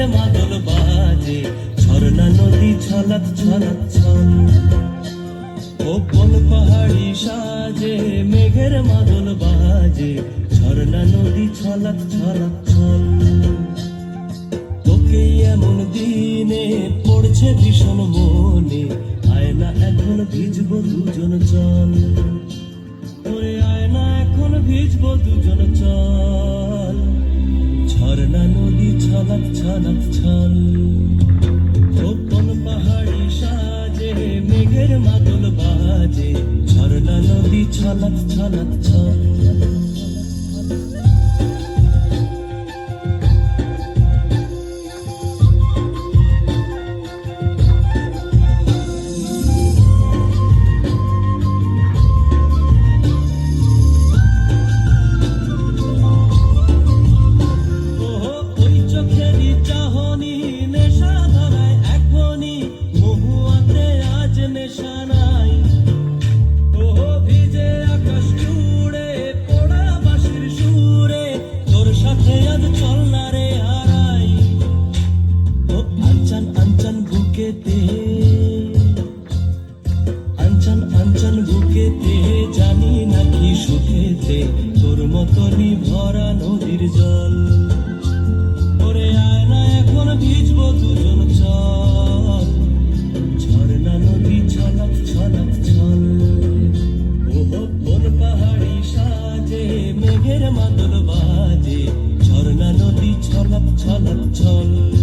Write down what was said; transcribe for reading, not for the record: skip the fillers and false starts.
মাদল বাজে, ঝর্ণা নদী ছলাৎ ছলাৎ ছল। কোন পাহাড়ি সাজে, মেঘের মাদল বাজে, ঝর্ণা নদী ছলাৎ ছলাৎ ছল। তোকে এমন দিনে পড়ছে ভীষণ মনে, আয়না এখন ভিজবো দুজন চল। ওরে আয়না এখন ভিজবো দুজন চল। ঝর্ণা নদী ছলাৎ ছলাৎ ছল। কোন পাহাড়ি সাজে, মেঘের মাদল বাজে, ঝর্ণা নদী ছলাৎ ছলাৎ ছল। আঞ্চন আঞ্চন বুকেতে, জানি নাকি সুখেতে, তোর মতনই ভরা নদীর জল। ওরে আয়না এখন ভিজবো দুজন চল। ঝর্ণা নদী ছলাৎ ছলাৎ ছল। কোন পাহাড়ি সাজে, মেঘের মাদল বাজে, ঝর্ণা নদী ছলাৎ ছলাৎ ছল।